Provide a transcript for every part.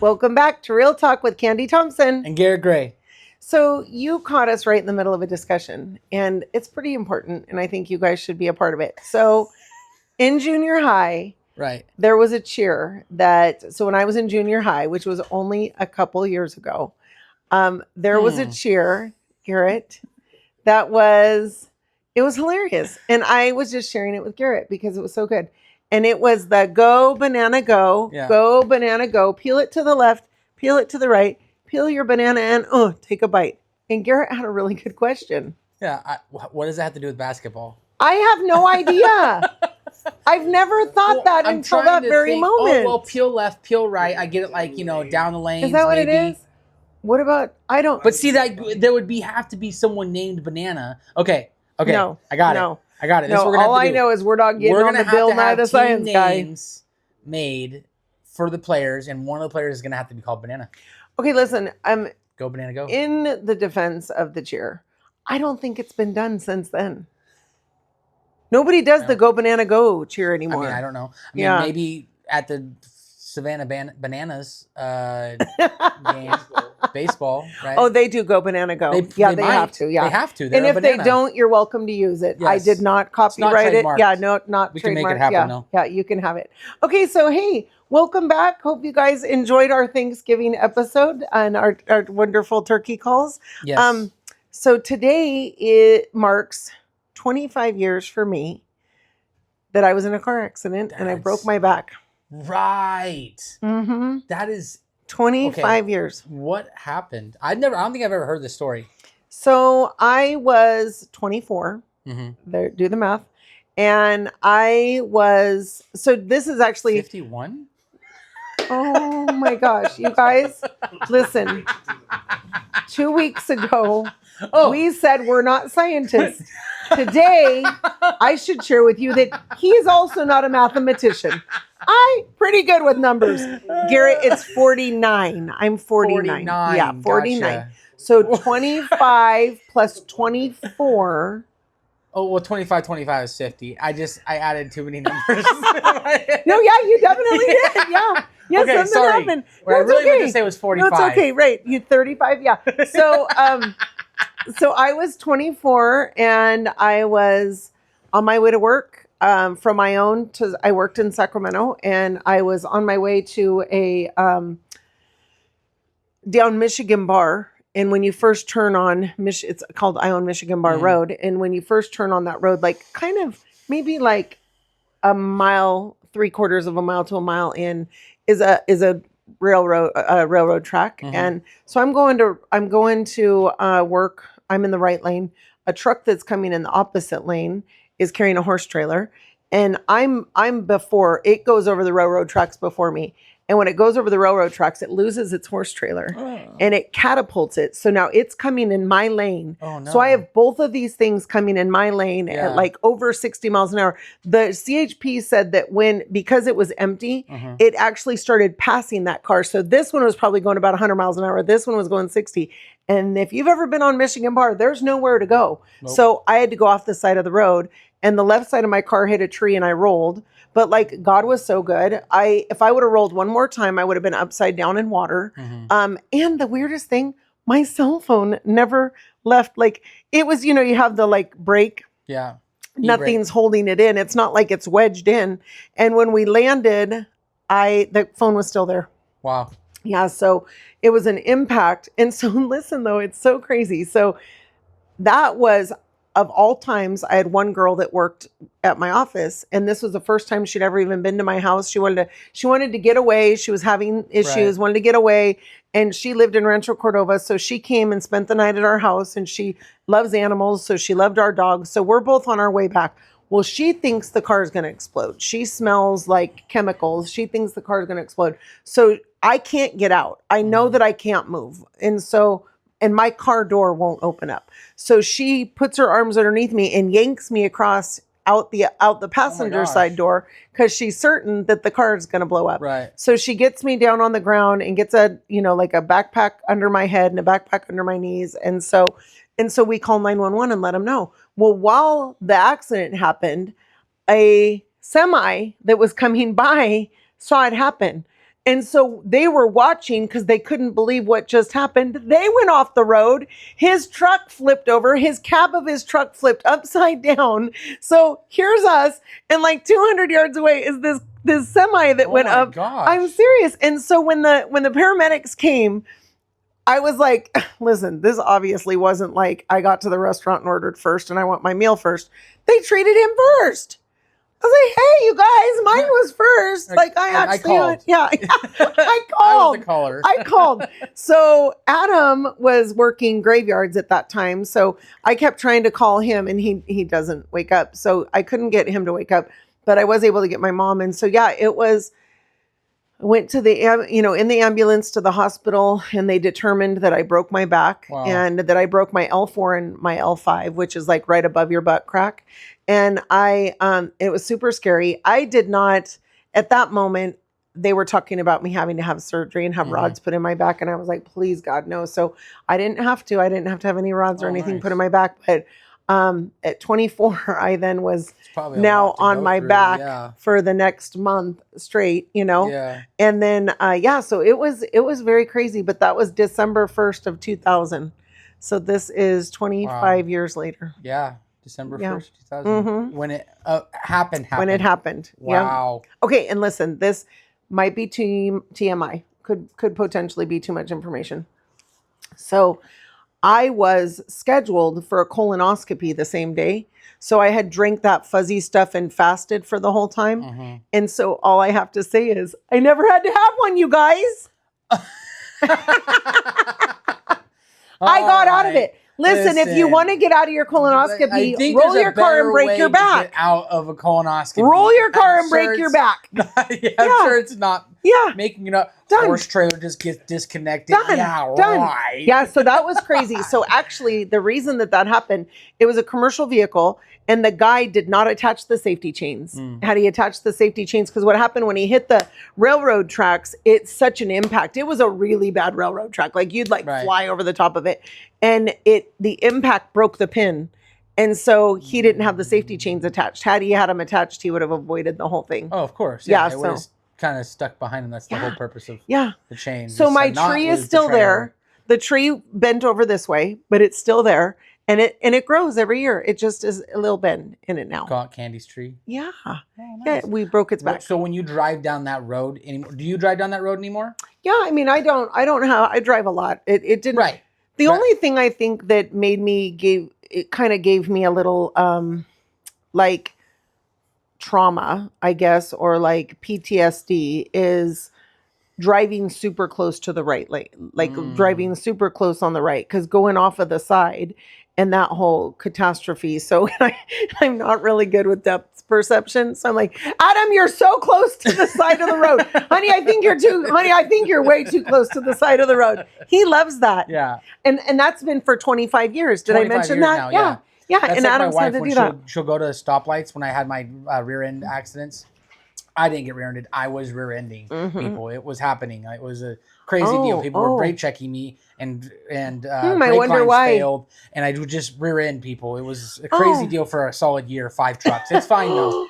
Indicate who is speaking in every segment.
Speaker 1: Welcome back to Real Talk with Kandi Thompson.
Speaker 2: And Garrett Gray.
Speaker 1: So you caught us right in the middle of a discussion, and it's pretty important, and I think you guys should be a part of it. So in junior high,
Speaker 2: right,
Speaker 1: there was a cheer so when I was in junior high, which was only a couple years ago, there was a cheer, Garrett, it was hilarious. And I was just sharing it with Garrett because it was so good. And it was the go banana go, go banana go, peel it to the left, peel it to the right, peel your banana and take a bite. And Garrett had a really good question.
Speaker 2: Yeah. What does that have to do with basketball?
Speaker 1: I have no idea. I've never thought that until that very moment.
Speaker 2: Oh, well, peel left, peel right. I get it down the lanes.
Speaker 1: Is that what it is? What about, I don't.
Speaker 2: But see, that there would have to be someone named Banana. Okay.
Speaker 1: No.
Speaker 2: I got it. I got it.
Speaker 1: No, all I know is we're not getting on the Bill Nye the Science Guy.
Speaker 2: Names made for the players, and one of the players is going to have to be called Banana.
Speaker 1: Okay, listen.
Speaker 2: Go Banana Go.
Speaker 1: In the defense of the cheer, I don't think it's been done since then. Nobody does the Go Banana Go cheer anymore.
Speaker 2: I don't know. Maybe at the Savannah Bananas game, baseball, right?
Speaker 1: Oh, they do Go Banana Go. They have to. Yeah,
Speaker 2: they have to.
Speaker 1: And if they don't, you're welcome to use it. Yes. I did not copyright it. Yeah, no, not
Speaker 2: we
Speaker 1: trademark.
Speaker 2: Can make it happen. No.
Speaker 1: Yeah, you can have it. Okay, so hey, welcome back. Hope you guys enjoyed our Thanksgiving episode and our wonderful turkey calls.
Speaker 2: Yes.
Speaker 1: So today it marks 25 years for me that I was in a car accident and I broke my back.
Speaker 2: Right.
Speaker 1: Mm-hmm.
Speaker 2: That is
Speaker 1: 25 years.
Speaker 2: What happened? I don't think I've ever heard this story.
Speaker 1: So I was 24. There, do the math. And so this is actually
Speaker 2: 51.
Speaker 1: Oh my gosh, you guys, listen. 2 weeks ago, we said we're not scientists. Today, I should share with you that he's also not a mathematician. I'm pretty good with numbers. Garrett, it's 49. I'm 49. Yeah, 49.
Speaker 2: Gotcha.
Speaker 1: So 25 plus 24.
Speaker 2: Oh, well, 25 is 50. I added too many numbers.
Speaker 1: No, yeah, you definitely did. Yeah. Yes,
Speaker 2: okay,
Speaker 1: something
Speaker 2: sorry.
Speaker 1: happened.
Speaker 2: What I really meant to say was 45.
Speaker 1: No, it's okay. Right. You 35. Yeah. So, so I was 24 and I was on my way to work from my own I worked in Sacramento and I was on my way to a down Michigan bar. And when you first turn on, it's called Ione Michigan Bar Road. And when you first turn on that road, like kind of maybe like a mile, 3/4 of a mile to a mile in is a railroad track. And so I'm going to work. I'm in the right lane. A truck that's coming in the opposite lane is carrying a horse trailer. And I'm before it goes over the railroad tracks before me. And when it goes over the railroad tracks, it loses its horse trailer and it catapults it. So now it's coming in my lane. Oh, no. So I have both of these things coming in my lane at like over 60 miles an hour. The CHP said that because it was empty, it actually started passing that car. So this one was probably going about 100 miles an hour. This one was going 60. And if you've ever been on Michigan Bar, there's nowhere to go. Nope. So I had to go off the side of the road and the left side of my car hit a tree and I rolled. But like God was so good. If I would have rolled one more time, I would have been upside down in water. And the weirdest thing, my cell phone never left. Like it was, you have the like brake.
Speaker 2: Yeah.
Speaker 1: Nothing's holding it in. It's not like it's wedged in. And when we landed, the phone was still there.
Speaker 2: Wow.
Speaker 1: Yeah. So it was an impact. And so listen though, it's so crazy. So that was, of all times, I had one girl that worked at my office, and this was the first time she'd ever even been to my house. She wanted to get away. She was having issues, wanted to get away, and she lived in Rancho Cordova. So she came and spent the night at our house, and she loves animals, so she loved our dogs. So we're both on our way back. Well, she thinks the car is going to explode. She smells like chemicals. She thinks the car is going to explode. So I can't get out. I know that I can't move, and my car door won't open up. So she puts her arms underneath me and yanks me across out the passenger side door because she's certain that the car is going to blow up.
Speaker 2: Right.
Speaker 1: So she gets me down on the ground and gets a backpack under my head and a backpack under my knees. And so we call 911 and let them know. Well, while the accident happened, a semi that was coming by saw it happen. And so they were watching because they couldn't believe what just happened. They went off the road. His truck flipped over. His cab of his truck flipped upside down. So here's us. And like 200 yards away is this semi that went up.
Speaker 2: Gosh.
Speaker 1: I'm serious. And so when the paramedics came, I was like, listen, this obviously wasn't like I got to the restaurant and ordered first and I want my meal first. They treated him first. I was like, hey, you guys, mine was first. Like I
Speaker 2: called.
Speaker 1: Yeah, I called.
Speaker 2: I was the caller.
Speaker 1: I called. So Adam was working graveyards at that time. So I kept trying to call him and he doesn't wake up. So I couldn't get him to wake up, but I was able to get my mom. And so, yeah, I went to in the ambulance to the hospital, and they determined that I broke my back and that I broke my L4 and my L5, which is like right above your butt crack. And it was super scary. I did not, at that moment, they were talking about me having to have surgery and have rods put in my back. And I was like, please, God, no. So I didn't have to have any rods or anything put in my back. But at 24, I then was now on my back for the next month straight,
Speaker 2: Yeah.
Speaker 1: And then, so it was very crazy, but that was December 1st of 2000. So this is 25 years later.
Speaker 2: Yeah. December 1st, 2000. When it happened.
Speaker 1: When it happened.
Speaker 2: Wow.
Speaker 1: Yeah. Okay. And listen, this might be TMI, could potentially be too much information. So I was scheduled for a colonoscopy the same day. So I had drank that fuzzy stuff and fasted for the whole time. And so all I have to say is I never had to have one, you guys. I got out of it. Listen, if you want to get out of your colonoscopy, roll your car and break your back.
Speaker 2: Get out of a colonoscopy.
Speaker 1: Roll your car and break your back.
Speaker 2: I'm sure it's not making it up.
Speaker 1: Done.
Speaker 2: Horse trailer just gets disconnected.
Speaker 1: Done. Done.
Speaker 2: Right.
Speaker 1: Yeah, so that was crazy. So actually, the reason that happened, it was a commercial vehicle, and the guy did not attach the safety chains. Had he attached the safety chains? Because what happened when he hit the railroad tracks, it's such an impact. It was a really bad railroad track. Like you'd fly over the top of it. And the impact broke the pin. And so he didn't have the safety chains attached. Had he had them attached, he would have avoided the whole thing.
Speaker 2: Oh, of course.
Speaker 1: Yeah,
Speaker 2: it would have kind of stuck behind him. That's the whole purpose of the chain.
Speaker 1: So my tree is still there. The tree bent over this way, but it's still there. And it grows every year. It just is a little bend in it now.
Speaker 2: Call it Kandi's tree.
Speaker 1: Yeah.
Speaker 2: Oh, nice.
Speaker 1: Yeah, we broke its back.
Speaker 2: So when you drive down that road anymore, do you drive down that road anymore?
Speaker 1: Yeah, I mean, I drive a lot. It didn't.
Speaker 2: Right.
Speaker 1: The only thing I think that gave me a little like trauma, I guess, or like PTSD is driving super close to the right lane, like driving super close on the right, because going off of the side and that whole catastrophe. So I'm not really good with depth perception. So I'm like, Adam, you're so close to the side of the road. Honey, I think you're way too close to the side of the road. He loves that.
Speaker 2: Yeah.
Speaker 1: And that's been for 25 years. Did I mention that?
Speaker 2: Now, yeah.
Speaker 1: That's
Speaker 2: and
Speaker 1: like
Speaker 2: Adam's
Speaker 1: my wife,
Speaker 2: had to do that. She'll go to stoplights when I had my rear end accidents. I didn't get rear-ended. I was rear-ending people. It was happening. It was a crazy deal. People were brake checking me, and
Speaker 1: I
Speaker 2: brake
Speaker 1: wonder
Speaker 2: lines
Speaker 1: why.
Speaker 2: failed, and I would just rear-end people. It was a crazy deal for a solid year, 5 trucks. It's fine though.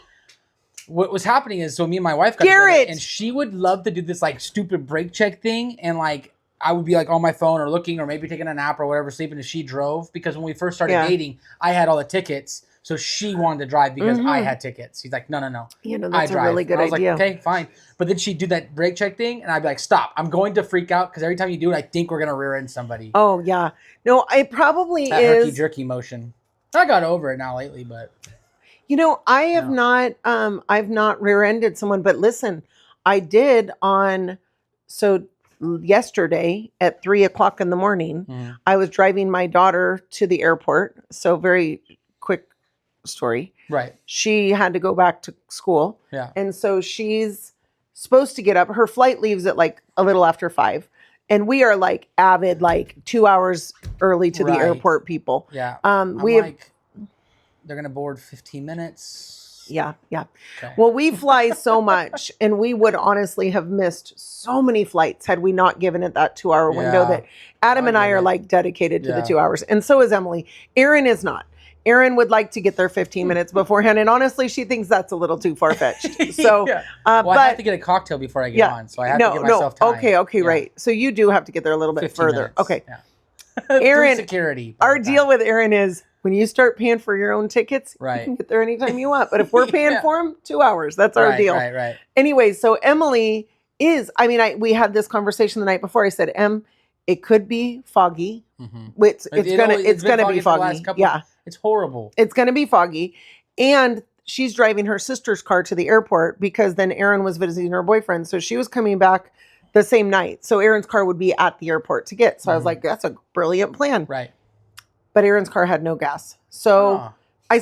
Speaker 2: What was happening is, so me and my wife got
Speaker 1: Garrett,
Speaker 2: together, and she would love to do this like stupid brake check thing, and like I would be like on my phone or looking or maybe taking a nap or whatever, sleeping as she drove, because when we first started dating, I had all the tickets. So she wanted to drive because I had tickets. She's like, no.
Speaker 1: That's a really good idea.
Speaker 2: Like, okay, fine. But then she'd do that brake check thing, and I'd be like, stop. I'm going to freak out because every time you do it, I think we're going to rear end somebody.
Speaker 1: Oh, yeah. No, it probably
Speaker 2: that
Speaker 1: is.
Speaker 2: herky-jerky motion. I got over it now lately, but.
Speaker 1: I have not, I've not rear-ended someone, but listen, I did yesterday at 3:00 in the morning, I was driving my daughter to the airport. So very quick story.
Speaker 2: Right.
Speaker 1: She had to go back to school.
Speaker 2: Yeah.
Speaker 1: And so she's supposed to get up. Her flight leaves at like a little after 5. And we are like avid, like 2 hours early to the airport people.
Speaker 2: Yeah. They're going to board 15 minutes.
Speaker 1: Yeah.
Speaker 2: Okay.
Speaker 1: Well, we fly so much, and we would honestly have missed so many flights had we not given it that 2 hour window that Adam and I are like dedicated to the 2 hours. And so is Emily. Aaron is not. Erin would like to get there 15 minutes beforehand, and honestly, she thinks that's a little too far fetched. So,
Speaker 2: well, I have to get a cocktail before I get on, so I have to give myself time.
Speaker 1: Okay, right. So you do have to get there a little bit further.
Speaker 2: Minutes.
Speaker 1: Okay,
Speaker 2: Erin, security.
Speaker 1: Our deal with Erin is when you start paying for your own tickets, you can get there anytime you want. But if we're paying for them, 2 hours. That's our deal.
Speaker 2: Right.
Speaker 1: Anyway, so Emily is. I mean, we had this conversation the night before. I said, it could be foggy. Mm-hmm. It's gonna be foggy. Yeah.
Speaker 2: It's horrible.
Speaker 1: It's going to be foggy. And she's driving her sister's car to the airport because then Erin was visiting her boyfriend. So she was coming back the same night. So Erin's car would be at the airport to get. So I was like, that's a brilliant plan.
Speaker 2: Right.
Speaker 1: But Erin's car had no gas. So I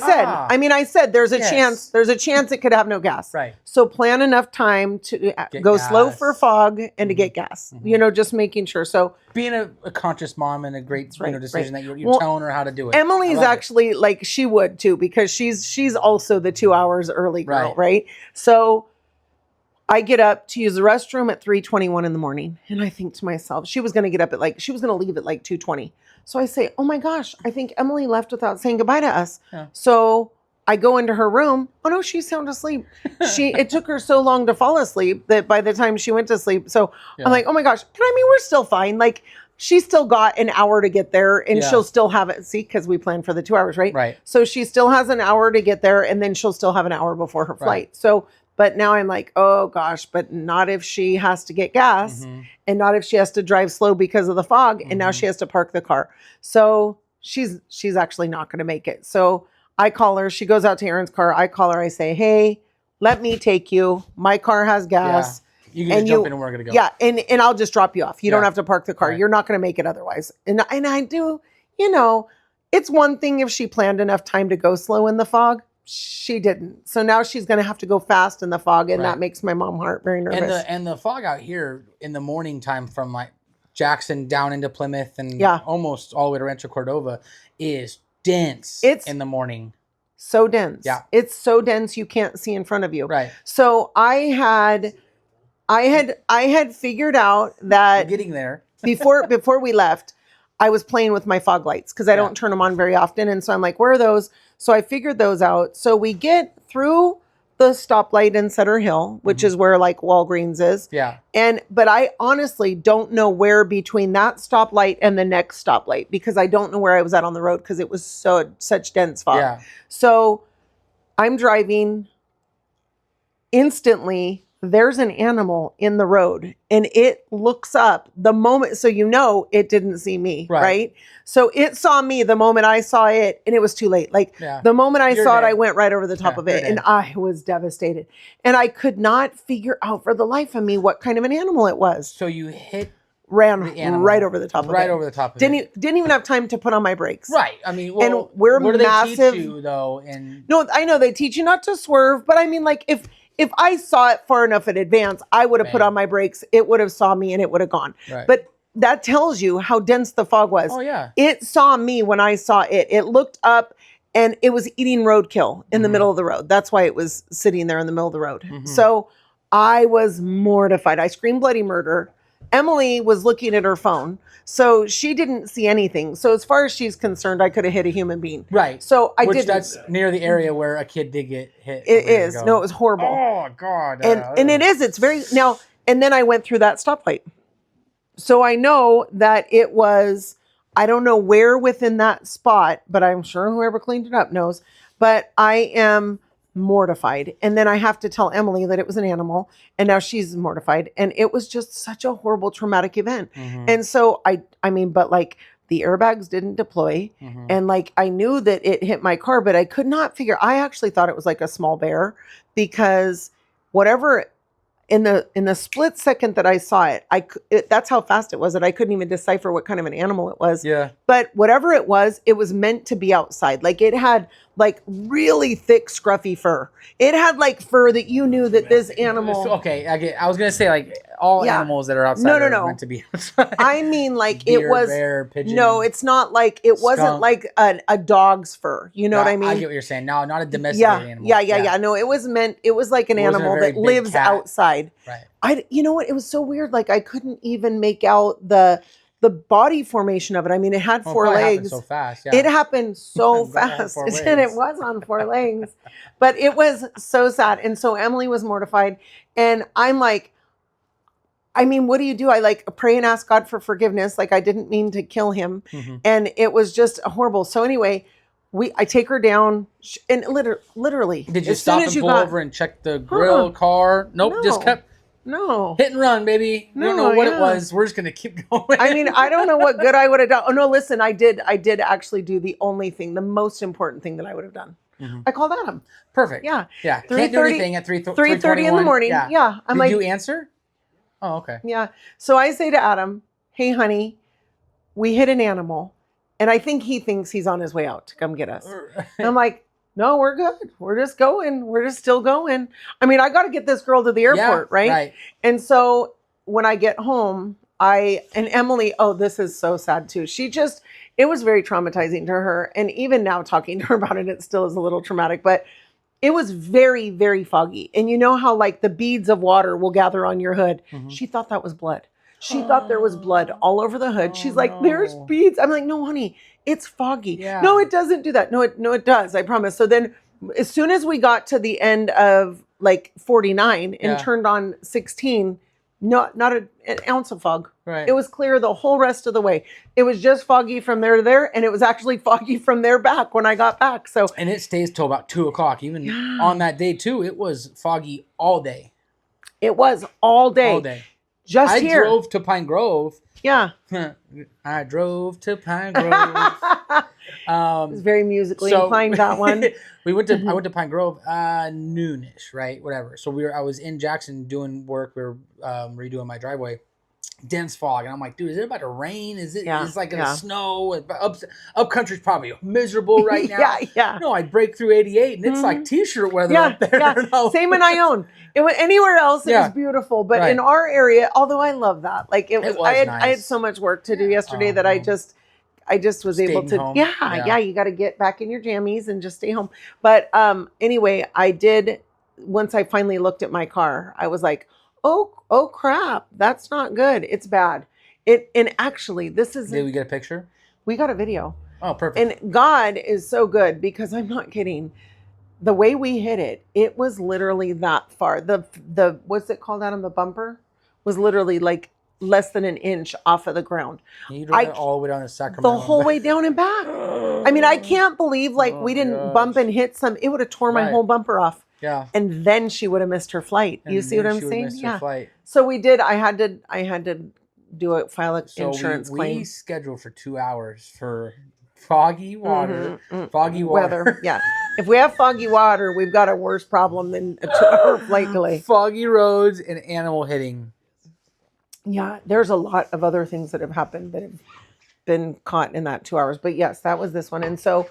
Speaker 1: said, there's a chance it could have no gas.
Speaker 2: Right.
Speaker 1: So plan enough time to go slow for fog and to get gas, just making sure. So
Speaker 2: being a conscious mom and a great decision that you're telling her how to do it.
Speaker 1: Emily's actually like, she would too, because she's also the 2 hours early girl. Right. So I get up to use the restroom at 3:21 in the morning. And I think to myself, she was going to leave at like 2:20. So I say, oh my gosh, I think Emily left without saying goodbye to us. Yeah. So I go into her room. Oh no, she's sound asleep. It took her so long to fall asleep that by the time she went to sleep. So I'm like, oh my gosh. And I mean, we're still fine. Like she still got an hour to get there and she'll still have it. See, because we planned for the 2 hours, right?
Speaker 2: Right.
Speaker 1: So she still has an hour to get there and then she'll still have an hour before her flight. Right. So, but now I'm like, oh gosh, but not if she has to get gas and not if she has to drive slow because of the fog. And now she has to park the car. So she's actually not going to make it. So I call her. She goes out to Erin's car. I call her. I say, hey, let me take you. My car has gas.
Speaker 2: You can just jump in and we're going to go.
Speaker 1: Yeah. And I'll just drop you off. You don't have to park the car. Right. You're not going to make it otherwise. And I do, it's one thing if she planned enough time to go slow in the fog. She didn't. So now she's going to have to go fast in the fog. And that makes my mom heart very nervous.
Speaker 2: And the fog out here in the morning time from like Jackson down into Plymouth and almost all the way to Rancho Cordova is dense in the morning.
Speaker 1: So dense.
Speaker 2: Yeah.
Speaker 1: It's so dense you can't see in front of you.
Speaker 2: Right.
Speaker 1: So I had figured out that
Speaker 2: we're getting there.
Speaker 1: before we left, I was playing with my fog lights because I don't turn them on very often. And so I'm like, where are those? So I figured those out. So we get through the stoplight in Sutter Hill, which is where like Walgreens is.
Speaker 2: Yeah.
Speaker 1: But I honestly don't know where between that stoplight and the next stoplight because I don't know where I was at on the road because it was such dense fog.
Speaker 2: Yeah.
Speaker 1: So I'm driving instantly. There's an animal in the road and it looks up the moment. So, it didn't see me. Right. So it saw me the moment I saw it and it was too late. Like the moment I saw it, I went right over the top of it and I was devastated and I could not figure out for the life of me what kind of an animal it was.
Speaker 2: So you
Speaker 1: ran right over the top of it.
Speaker 2: Right over the top of it.
Speaker 1: Didn't even have time to put on my brakes.
Speaker 2: Right. I mean,
Speaker 1: and we're
Speaker 2: what
Speaker 1: massive.
Speaker 2: Do they teach you though?
Speaker 1: No, I know they teach you not to swerve, but I mean, like if I saw it far enough in advance, I would have put on my brakes. It would have saw me and it would have gone. Right. But that tells you how dense the fog was.
Speaker 2: Oh, yeah.
Speaker 1: It saw me when I saw it. It looked up and it was eating roadkill in the middle of the road. That's why it was sitting there in the middle of the road. Mm-hmm. So I was mortified. I screamed bloody murder. Emily was looking at her phone. So she didn't see anything. So as far as she's concerned, I could have hit a human being.
Speaker 2: Right.
Speaker 1: So I didn't.
Speaker 2: That's near the area where a kid did get hit.
Speaker 1: It is. No, it was horrible.
Speaker 2: Oh, God.
Speaker 1: And it is. It's very... Now, and then I went through that stoplight. So I know that it was... I don't know where within that spot, but I'm sure whoever cleaned it up knows. But I am mortified. And then I have to tell Emily that it was an animal. And now she's mortified. And it was just such a horrible traumatic event. Mm-hmm. And so I mean, but like the airbags didn't deploy. Mm-hmm. And like I knew that it hit my car, but I could not figure. I actually thought it was like a small bear because whatever in the split second that I saw it, that's how fast it was that I couldn't even decipher what kind of an animal it was.
Speaker 2: Yeah.
Speaker 1: But whatever it was meant to be outside. Like it had like really thick, scruffy fur. It had like fur that you knew that this animal.
Speaker 2: Okay, I was gonna say like all animals that are outside are meant to be outside.
Speaker 1: I mean, like
Speaker 2: Deer,
Speaker 1: it was.
Speaker 2: Bear, pigeon,
Speaker 1: no, it's not like it wasn't like a dog's fur. You know what I mean?
Speaker 2: I get what you're saying. No, not a domesticated animal.
Speaker 1: Yeah. No, it was meant. It was like an animal that lives outside.
Speaker 2: Right.
Speaker 1: You know what? It was so weird. Like I couldn't even make out the the body formation of it. I mean, it had four legs.
Speaker 2: So fast. Yeah.
Speaker 1: It happened so fast. And it was on four legs. But it was so sad. And so Emily was mortified. And I'm like, I mean, what do you do? I like pray and ask God for forgiveness. Like I didn't mean to kill him. And it was just horrible. So anyway, I take her down and literally.
Speaker 2: Did you stop and pull over and check the grill car? Nope.
Speaker 1: No.
Speaker 2: Just kept.
Speaker 1: No.
Speaker 2: Hit and run, baby. We don't know what it was. We're just going to keep going.
Speaker 1: I mean, I don't know what good I would have done. Oh, no, listen, I did actually do the only thing, the most important thing that I would have done. I called Adam.
Speaker 2: Perfect.
Speaker 1: Yeah.
Speaker 2: Yeah. Can't do anything at
Speaker 1: 3:30 in the morning. Yeah.
Speaker 2: Did you answer? Oh, okay.
Speaker 1: Yeah. So I say to Adam, hey, honey, we hit an animal. And I think he thinks he's on his way out to come get us. And I'm like, no, we're good. We're just going. We're just still going. I mean, I got to get this girl to the airport, right? And so when I get home, and Emily, oh, this is so sad too. It was very traumatizing to her. And even now talking to her about it, it still is a little traumatic, but it was very, very foggy. And you know how like the beads of water will gather on your hood. She thought that was blood. She thought there was blood all over the hood. She's like, there's beads. I'm like, no, honey, it's foggy. Yeah. No, it doesn't do that. No, it does. I promise. So then as soon as we got to the end of like 49 and turned on 16, not an ounce of fog.
Speaker 2: Right.
Speaker 1: It was clear the whole rest of the way. It was just foggy from there to there. And it was actually foggy from there back when I got back. So,
Speaker 2: and it stays till about 2:00. Even on that day too, it was foggy all day.
Speaker 1: It was all day.
Speaker 2: All day.
Speaker 1: I
Speaker 2: drove to Pine Grove.
Speaker 1: Yeah.
Speaker 2: I drove to Pine Grove.
Speaker 1: It was very musically inclined, that one.
Speaker 2: I went to Pine Grove noonish, right? Whatever. So I was in Jackson doing work. We were redoing my driveway. Dense fog, and I'm like, dude, is it about to rain? Is it? It's like gonna snow. Up country's probably miserable right now.
Speaker 1: Yeah.
Speaker 2: No, I break through 88, and it's like t-shirt weather up there.
Speaker 1: Yeah. Same in Ione. It was anywhere else. It was beautiful, but in our area, although I love that, like it was nice. I had so much work to do yesterday that I just was able to. Home. Yeah. You got to get back in your jammies and just stay home. But anyway, I did. Once I finally looked at my car, I was like, oh crap, that's not good. It's bad. And actually this is.
Speaker 2: Did we get a picture?
Speaker 1: We got a video.
Speaker 2: Oh, perfect.
Speaker 1: And God is so good because I'm not kidding. The way we hit it, it was literally that far. The what's it called out on the bumper was literally like less than an inch off of the ground.
Speaker 2: You drove all the way down to Sacramento.
Speaker 1: The whole way down and back. I mean, I can't believe we didn't bump and hit some. It would have tore my whole bumper off.
Speaker 2: Yeah.
Speaker 1: And then she would have missed her flight. You see what I'm saying?
Speaker 2: Her flight.
Speaker 1: So we did. I had to file an insurance claim.
Speaker 2: We scheduled for 2 hours for foggy water, foggy
Speaker 1: weather. Yeah. If we have foggy water, we've got a worse problem than a 2-hour flight delay.
Speaker 2: Foggy roads and animal hitting.
Speaker 1: Yeah, there's a lot of other things that have happened that have been caught in that 2 hours. But yes, that was this one. And so,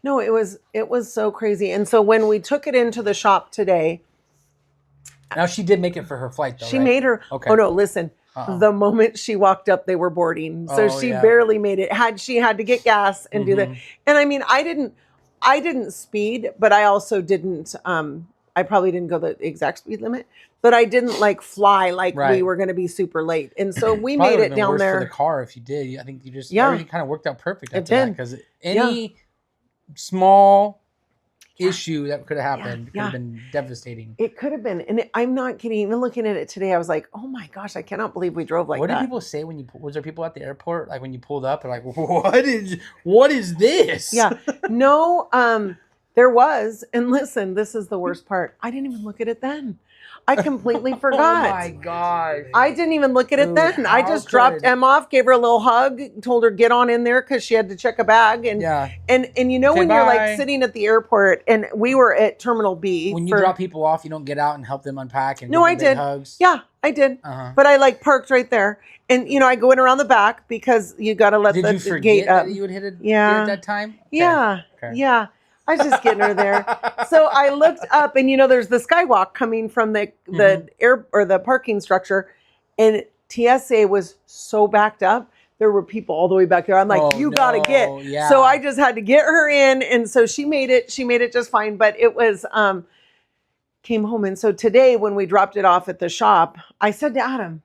Speaker 1: no, it was so crazy. And so when we took it into the shop today.
Speaker 2: Now she did make it for her flight though,
Speaker 1: She made her. Okay. Oh no, listen. The moment she walked up, they were boarding. So she barely made it. She had to get gas and do that. And I mean, I didn't speed, but I also didn't, I probably didn't go the exact speed limit, but I didn't like fly like we were going to be super late. And so we made it down there.
Speaker 2: For the car, if you did, I think you just, everything kind of worked out perfect after that. Because any small issue that could have happened could have been devastating.
Speaker 1: It could have been. And I'm not kidding. Even looking at it today, I was like, oh my gosh, I cannot believe we drove like that.
Speaker 2: What did people say was there people at the airport, like when you pulled up, they're like, what is this?
Speaker 1: Yeah. No, there was. And listen, this is the worst part. I didn't even look at it then. I completely forgot.
Speaker 2: Oh my gosh.
Speaker 1: I didn't even look at it then. I just dropped Em off, gave her a little hug, told her get on in there because she had to check a bag. And and you know when you're like sitting at the airport and we were at Terminal B.
Speaker 2: When you drop people off, you don't get out and help them unpack and
Speaker 1: I did.
Speaker 2: Hugs.
Speaker 1: Yeah, I did. But I like parked right there. And you know, I go in around the back because you got to let the gate up. Did you forget
Speaker 2: that you would hit it at that time? Okay.
Speaker 1: Yeah. Okay. Yeah. I was just getting her there. So I looked up and, you know, there's the skywalk coming from the air or the parking structure. And TSA was so backed up. There were people all the way back there. I'm like, you got to get. Yeah. So I just had to get her in. And so she made it just fine. But it was, came home. And so today when we dropped it off at the shop, I said to Adam,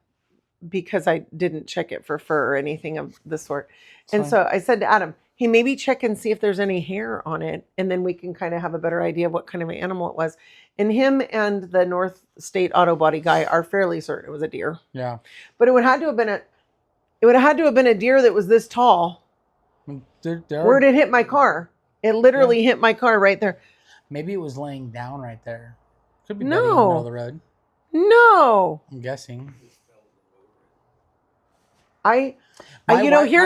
Speaker 1: because I didn't check it for fur or anything of the sort.
Speaker 2: It's
Speaker 1: And
Speaker 2: fine.
Speaker 1: so I said to Adam, hey, maybe check and see if there's any hair on it. And then we can kind of have a better idea of what kind of an animal it was. And him and the North State Auto Body guy are fairly certain it was a deer.
Speaker 2: Yeah.
Speaker 1: But it would have to have been a deer that was this tall. Where did it hit my car? It literally hit my car right there.
Speaker 2: Maybe it was laying down right there. Could be
Speaker 1: No.
Speaker 2: bedding in the middle of the road.
Speaker 1: No.
Speaker 2: I'm guessing.
Speaker 1: Here's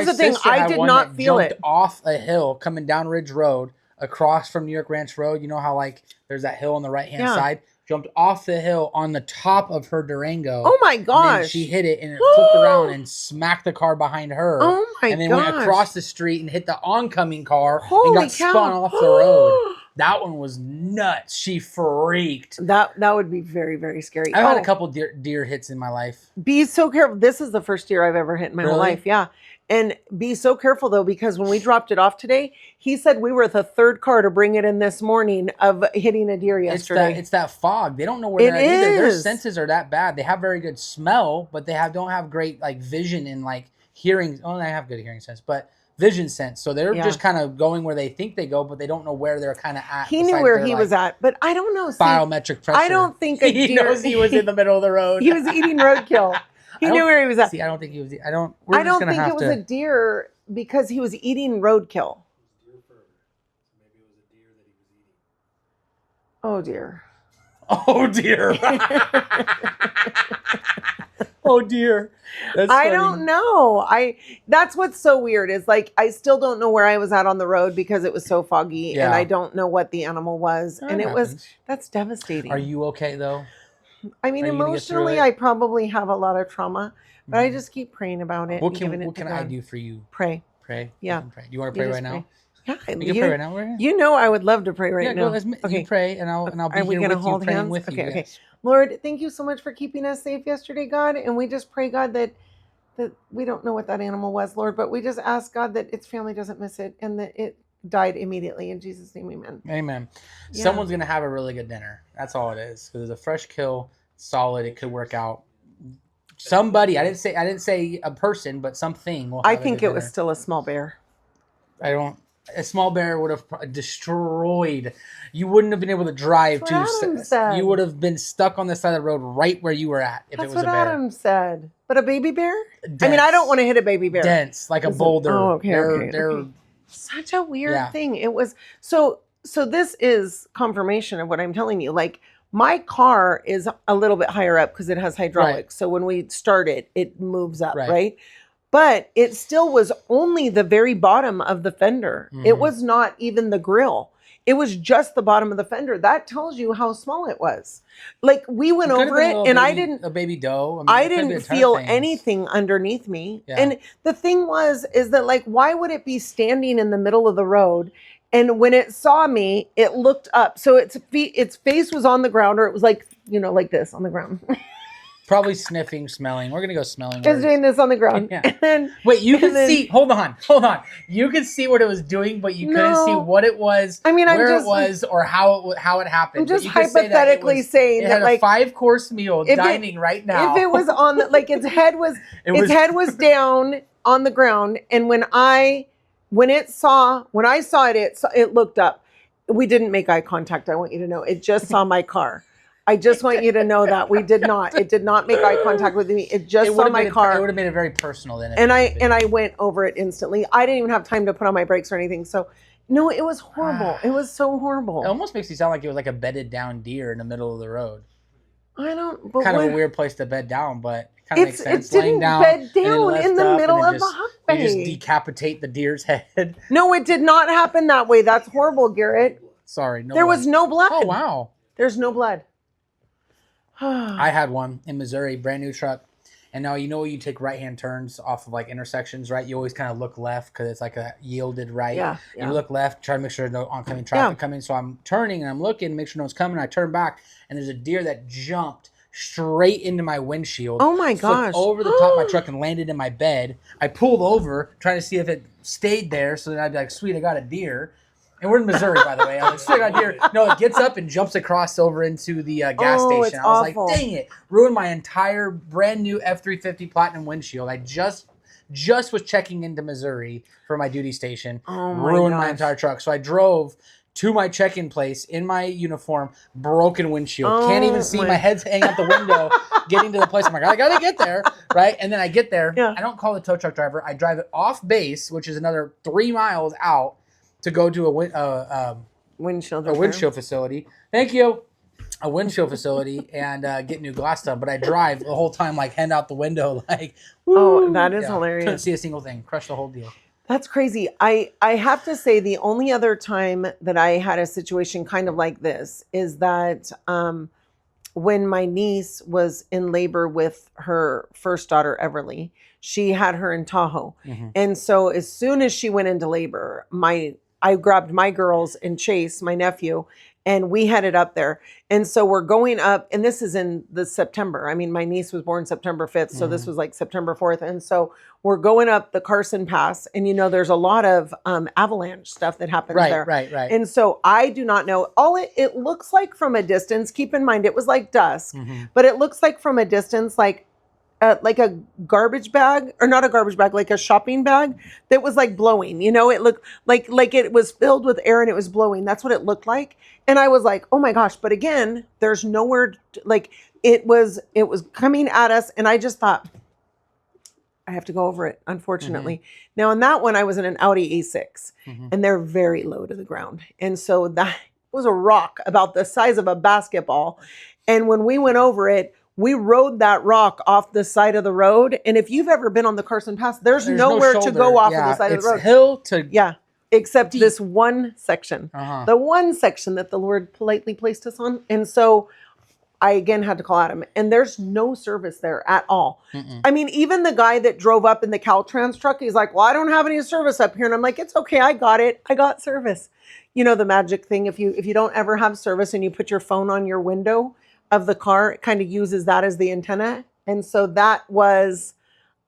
Speaker 1: the thing. I did not feel it.
Speaker 2: Off a hill coming down Ridge Road across from New York Ranch Road. You know how like there's that hill on the right hand side? Jumped off the hill on the top of her Durango.
Speaker 1: Oh my gosh.
Speaker 2: And then she hit it and it flipped around and smacked the car behind her.
Speaker 1: Oh my gosh.
Speaker 2: And then went across the street and hit the oncoming car
Speaker 1: Holy
Speaker 2: and got
Speaker 1: cow.
Speaker 2: spun off the road. That one was nuts. She freaked.
Speaker 1: That would be very, very scary.
Speaker 2: I've had a couple deer hits in my life.
Speaker 1: Be so careful. This is the first deer I've ever hit in my whole life. Yeah. And be so careful though, because when we dropped it off today, he said we were the third car to bring it in this morning of hitting a deer yesterday.
Speaker 2: It's that fog. They don't know where they're at either. Their senses are that bad. They have very good smell, but they don't have great like vision and like hearing. Oh, they have good hearing sense, but vision sense. So they're just kind of going where they think they go, but they don't know where they're kind of at.
Speaker 1: He knew where he was at, but I don't know.
Speaker 2: Biometric pressure.
Speaker 1: I don't think a deer.
Speaker 2: He knows he was in the middle of the road.
Speaker 1: He was eating roadkill. He knew where he was at.
Speaker 2: See, I don't think he was. I don't
Speaker 1: think it was a deer because he was eating roadkill. Oh dear.
Speaker 2: Oh dear. Oh dear.
Speaker 1: I don't know. That's what's so weird is like I still don't know where I was at on the road because it was so foggy and I don't know what the animal was. And that's devastating.
Speaker 2: Are you okay though?
Speaker 1: I mean, emotionally, I probably have a lot of trauma, but I just keep praying about it.
Speaker 2: What can I do for you?
Speaker 1: Pray.
Speaker 2: Pray.
Speaker 1: Yeah.
Speaker 2: Pray. You want to pray right now?
Speaker 1: Yeah,
Speaker 2: you can pray right now.
Speaker 1: You know, I would love to pray right now.
Speaker 2: Okay, you pray, and I'll be here with you, praying with you.
Speaker 1: Okay. Lord, thank you so much for keeping us safe yesterday, God, and we just pray, God, that we don't know what that animal was, Lord, but we just ask God that its family doesn't miss it and that it died immediately. In Jesus' name, amen.
Speaker 2: Amen. Yeah. Someone's gonna have a really good dinner. That's all it is. Because it's a fresh kill, solid. It could work out. Somebody, I didn't say a person, but something.
Speaker 1: I think it was still a small bear.
Speaker 2: A small bear would have destroyed. You wouldn't have been able to drive to. You would have been stuck on the side of the road right where you were at if it was a bear. That's what
Speaker 1: Adam said. But a baby bear? Dense. I mean, I don't want to hit a baby bear.
Speaker 2: Dense, like a boulder.
Speaker 1: Oh, okay. They're such a weird thing. It was so this is confirmation of what I'm telling you. Like my car is a little bit higher up because it has hydraulics. Right. So when we start it, it moves up, right? But it still was only the very bottom of the fender. Mm-hmm. It was not even the grill. It was just the bottom of the fender. That tells you how small it was. Like we went over it and I didn't.
Speaker 2: A baby doe.
Speaker 1: I didn't feel anything underneath me. Yeah. And the thing is that like, why would it be standing in the middle of the road? And when it saw me, it looked up. So its face was on the ground, or it was like, like this on the ground.
Speaker 2: Probably sniffing, smelling. We're gonna go smelling.
Speaker 1: Just doing this on the ground. Yeah. And then,
Speaker 2: wait, you can see. Hold on. You could see what it was doing, but you couldn't see what it was. I mean, where it was, or how it happened.
Speaker 1: I'm just hypothetically saying
Speaker 2: that
Speaker 1: like
Speaker 2: a 5-course meal dining right now.
Speaker 1: If it was on its head was down on the ground, and when I saw it, it looked up. We didn't make eye contact. I want you to know. It just saw my car. I just want you to know that we did not. It did not make eye contact with me. It just saw my car.
Speaker 2: It would have made it very personal then.
Speaker 1: And I went over it instantly. I didn't even have time to put on my brakes or anything. So, no, it was horrible. It was so horrible.
Speaker 2: It almost makes you sound like it was like a bedded down deer in the middle of the road.
Speaker 1: I don't.
Speaker 2: Kind of a weird place to bed down, but it kind of makes sense.
Speaker 1: It didn't bed down in the middle of the huck bay.
Speaker 2: You just decapitate the deer's head.
Speaker 1: No, it did not happen that way. That's horrible, Garrett.
Speaker 2: Sorry,
Speaker 1: there was no blood.
Speaker 2: Oh wow,
Speaker 1: there's no blood.
Speaker 2: I had one in Missouri, brand new truck. And now you take right-hand turns off of like intersections, right? You always kind of look left because it's like a yielded right. Yeah. You look left, try to make sure no oncoming traffic coming. So I'm turning and I'm looking to make sure no one's coming. I turn back and there's a deer that jumped straight into my windshield.
Speaker 1: Oh my gosh.
Speaker 2: Over the top of my truck and landed in my bed. I pulled over trying to see if it stayed there so that I'd be like, sweet, I got a deer. And we're in Missouri, by the way. I was like, out here. No, it gets up and jumps across over into the gas station.
Speaker 1: It's
Speaker 2: I was
Speaker 1: awful.
Speaker 2: like, dang it. Ruined my entire brand new F-350 Platinum windshield. I just was checking into Missouri for my duty station. Ruined my entire truck. So I drove to my check-in place in my uniform, broken windshield. Can't even see. My head's hanging out the window, getting to the place. I'm like, I got to get there, right? And then I get there.
Speaker 1: Yeah.
Speaker 2: I don't call the tow truck driver. I drive it off base, which is another 3 miles out to go to a windshield facility. Thank you. A windshield facility and get new glass done. But I drive the whole time, like, hand out the window, like, woo.
Speaker 1: That is hilarious.
Speaker 2: Couldn't see a single thing. Crushed the whole deal.
Speaker 1: That's crazy. I have to say the only other time that I had a situation kind of like this is that when my niece was in labor with her first daughter, Everly, she had her in Tahoe. Mm-hmm. And so as soon as she went into labor, I grabbed my girls and Chase, my nephew, and we headed up there. And so we're going up, and this is in the September. I mean, my niece was born September 5th, so this was like September 4th. And so we're going up the Carson Pass, and there's a lot of avalanche stuff that happens there. Right. And so I do not know. All it looks like from a distance, keep in mind, it was like dusk, but it looks like from a distance, like a garbage bag, or not a garbage bag, like a shopping bag that was like blowing, it looked like it was filled with air and it was blowing. That's what it looked like. And I was like, oh my gosh. But again, there's nowhere it was coming at us. And I just thought, I have to go over it, unfortunately. Now on that one, I was in an Audi A6 and they're very low to the ground. And so that was a rock about the size of a basketball. And when we went over it, we rode that rock off the side of the road. And if you've ever been on the Carson Pass, there's nowhere to go off of the side of the road.
Speaker 2: Hill to
Speaker 1: except deep. This one section, the one section that the Lord politely placed us on. And so I again had to call Adam, and there's no service there at all. I mean, even the guy that drove up in the Caltrans truck, he's like, well, I don't have any service up here. And I'm like, it's okay. I got it. I got service. The magic thing, if you don't ever have service and you put your phone on your window of the car, it kind of uses that as the antenna. And so that was,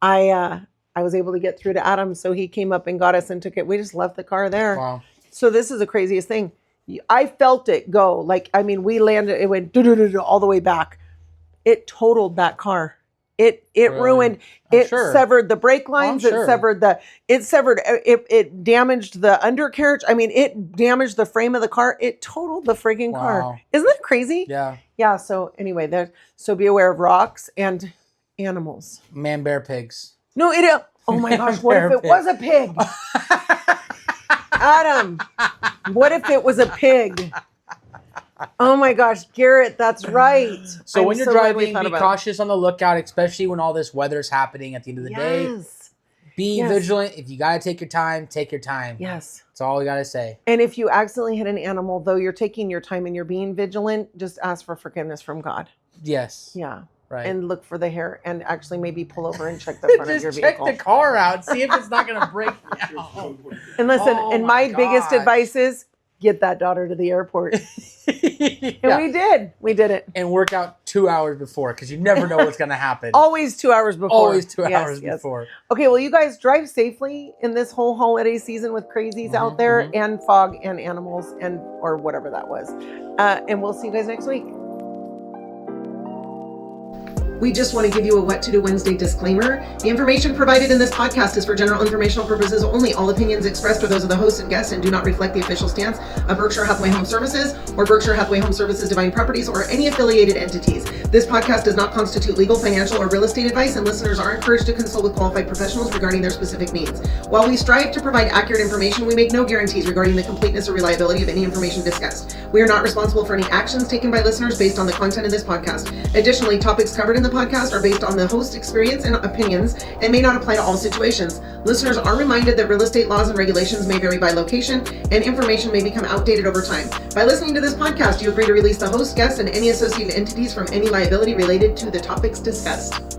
Speaker 1: I was able to get through to Adam. So he came up and got us and took it. We just left the car there. Wow. So this is the craziest thing. I felt it go. We landed, it went all the way back. It totaled that car. It really? Ruined, severed the brake lines. It damaged the undercarriage. It damaged the frame of the car. It totaled the friggin' car. Isn't that crazy?
Speaker 2: Yeah.
Speaker 1: Yeah. So anyway, so be aware of rocks and animals.
Speaker 2: Man, bear, pigs.
Speaker 1: No, oh my gosh. What if it was a pig? Adam, what if it was a pig? Oh my gosh, Garrett, that's right.
Speaker 2: So when you're driving, be cautious on the lookout, especially when all this weather's happening at the end of the day. Be vigilant. If you got to take your time, take your time.
Speaker 1: Yes.
Speaker 2: That's all we got to say.
Speaker 1: And if you accidentally hit an animal, though you're taking your time and you're being vigilant, just ask for forgiveness from God.
Speaker 2: Yes.
Speaker 1: Yeah.
Speaker 2: Right.
Speaker 1: And look for the hair and actually maybe pull over and check the front of your vehicle.
Speaker 2: Just check the car out. See if it's not going to break down.
Speaker 1: And listen, my biggest advice is get that daughter to the airport. And we did. We did it.
Speaker 2: And work out 2 hours before, because you never know what's going to happen.
Speaker 1: Always 2 hours before.
Speaker 2: Always 2 hours before.
Speaker 1: Okay, well, you guys drive safely in this whole holiday season with crazies out there and fog and animals or whatever that was. And we'll see you guys next week. We just want to give you a What to Do Wednesday disclaimer. The information provided in this podcast is for general informational purposes only. All opinions expressed are those of the host and guests and do not reflect the official stance of Berkshire Hathaway Home Services or Berkshire Hathaway Home Services Divine Properties or any affiliated entities. This podcast does not constitute legal, financial, or real estate advice, and listeners are encouraged to consult with qualified professionals regarding their specific needs. While we strive to provide accurate information, we make no guarantees regarding the completeness or reliability of any information discussed. We are not responsible for any actions taken by listeners based on the content of this podcast. Additionally, topics covered in the podcast are based on the host's experience and opinions and may not apply to all situations. Listeners are reminded that real estate laws and regulations may vary by location and information may become outdated over time. By listening to this podcast, you agree to release the host, guests, and any associated entities from any liability related to the topics discussed.